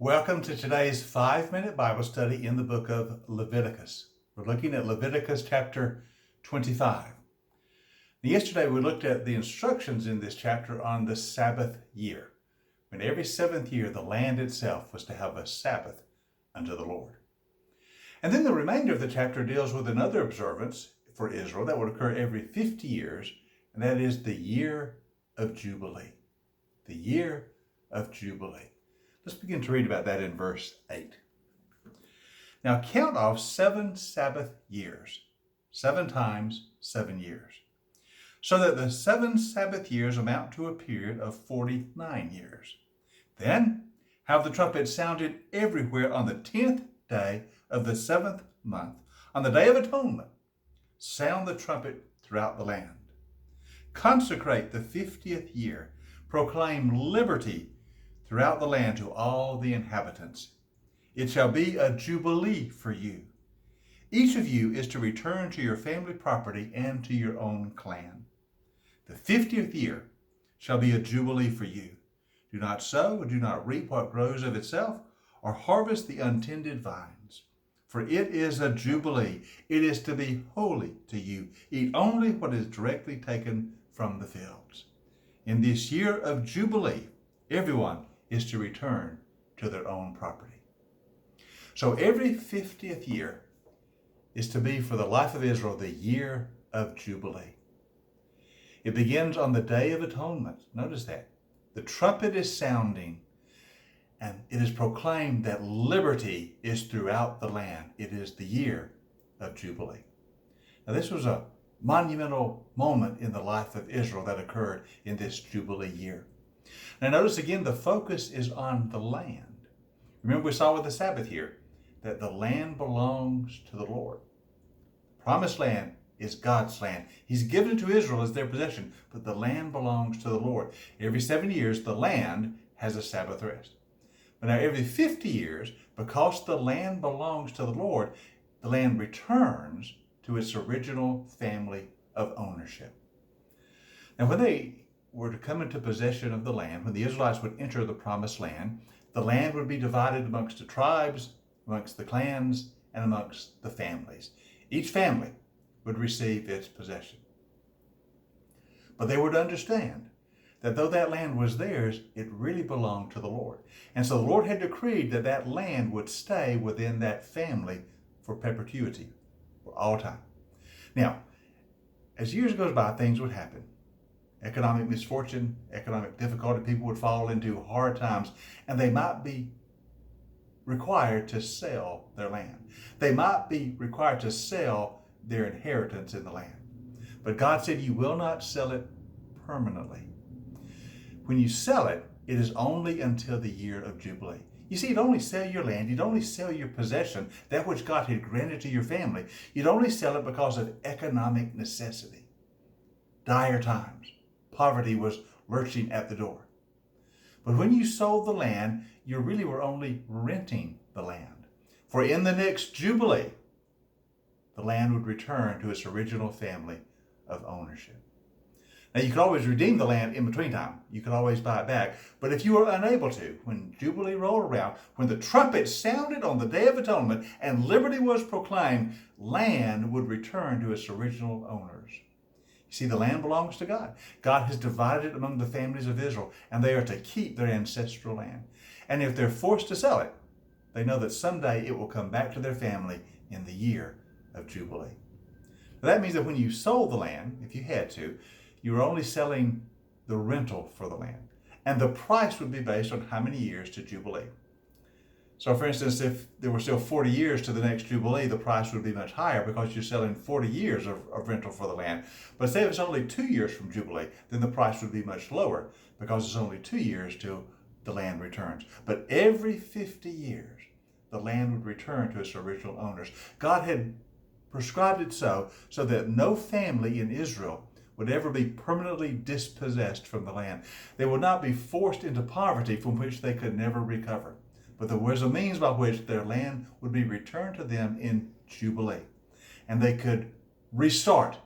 Welcome to today's 5-minute Bible study in the book of Leviticus. We're looking at Leviticus chapter 25. Now, yesterday we looked at the instructions in this chapter on the Sabbath year, when every seventh year the land itself was to have a Sabbath unto the Lord. And then the remainder of the chapter deals with another observance for Israel that would occur every 50 years, and that is the Year of Jubilee. The Year of Jubilee. Let's begin to read about that in verse 8. Now count off 7 Sabbath years, 7 times 7 years, so that the 7 Sabbath years amount to a period of 49 years. Then have the trumpet sounded everywhere on the 10th day of the 7th month, on the Day of Atonement. Sound the trumpet throughout the land. Consecrate the 50th year. Proclaim liberty throughout the land to all the inhabitants. It shall be a jubilee for you. Each of you is to return to your family property and to your own clan. The 50th year shall be a jubilee for you. Do not sow or do not reap what grows of itself, or harvest the untended vines. For it is a jubilee. It is to be holy to you. Eat only what is directly taken from the fields. In this year of jubilee, everyone is to return to their own property. So every 50th year is to be for the life of Israel the year of Jubilee. It begins on the Day of Atonement. Notice that. The trumpet is sounding and it is proclaimed that liberty is throughout the land. It is the year of Jubilee. Now this was a monumental moment in the life of Israel that occurred in this Jubilee year. Now notice again, the focus is on the land. Remember we saw with the Sabbath here that the land belongs to the Lord. The promised land is God's land. He's given it to Israel as their possession, but the land belongs to the Lord. Every 7 years, the land has a Sabbath rest. But now every 50 years, because the land belongs to the Lord, the land returns to its original family of ownership. Now when they were to come into possession of the land, when the Israelites would enter the promised land, the land would be divided amongst the tribes, amongst the clans, and amongst the families. Each family would receive its possession. But they would understand that though that land was theirs, it really belonged to the Lord. And so the Lord had decreed that that land would stay within that family for perpetuity, for all time. Now, as years goes by, things would happen. Economic misfortune, economic difficulty, people would fall into hard times, and they might be required to sell their land. They might be required to sell their inheritance in the land. But God said, you will not sell it permanently. When you sell it, it is only until the year of Jubilee. You see, you'd only sell your land, you'd only sell your possession, that which God had granted to your family. You'd only sell it because of economic necessity. Dire times. Poverty was lurching at the door. But when you sold the land, you really were only renting the land. For in the next Jubilee, the land would return to its original family of ownership. Now you could always redeem the land in between time. You could always buy it back. But if you were unable to, when Jubilee rolled around, when the trumpet sounded on the Day of Atonement and liberty was proclaimed, land would return to its original owners. You see, the land belongs to God. God has divided it among the families of Israel, and they are to keep their ancestral land. And if they're forced to sell it, they know that someday it will come back to their family in the year of Jubilee. Now, that means that when you sold the land, if you had to, you were only selling the rental for the land. And the price would be based on how many years to Jubilee. So for instance, if there were still 40 years to the next Jubilee, the price would be much higher because you're selling 40 years of rental for the land. But say if it's only 2 years from Jubilee, then the price would be much lower because it's only 2 years till the land returns. But every 50 years, the land would return to its original owners. God had prescribed it so that no family in Israel would ever be permanently dispossessed from the land. They would not be forced into poverty from which they could never recover. But there was a means by which their land would be returned to them in Jubilee. And they could restart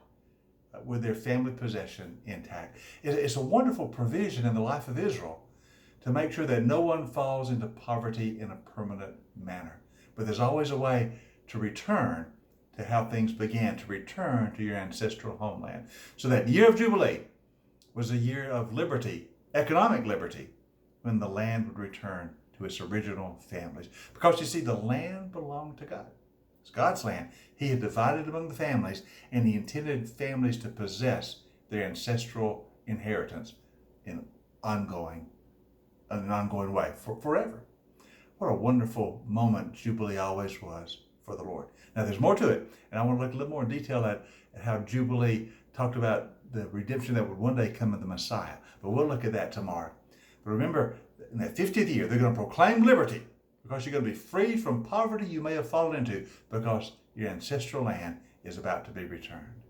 with their family possession intact. It's a wonderful provision in the life of Israel to make sure that no one falls into poverty in a permanent manner. But there's always a way to return to how things began, to return to your ancestral homeland. So that year of Jubilee was a year of liberty, economic liberty, when the land would return to its original families. Because you see, the land belonged to God. It's God's land. He had divided among the families, and he intended families to possess their ancestral inheritance in an ongoing way, forever. What a wonderful moment Jubilee always was for the Lord. Now there's more to it, and I want to look a little more in detail at how Jubilee talked about the redemption that would one day come in the Messiah. But we'll look at that tomorrow. But remember, in that 50th year, they're going to proclaim liberty, because you're going to be freed from poverty you may have fallen into, because your ancestral land is about to be returned.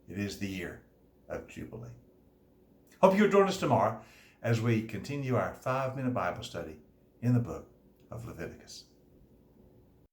It is the year of Jubilee. Hope you'll join us tomorrow as we continue our 5-minute Bible study in the book of Leviticus.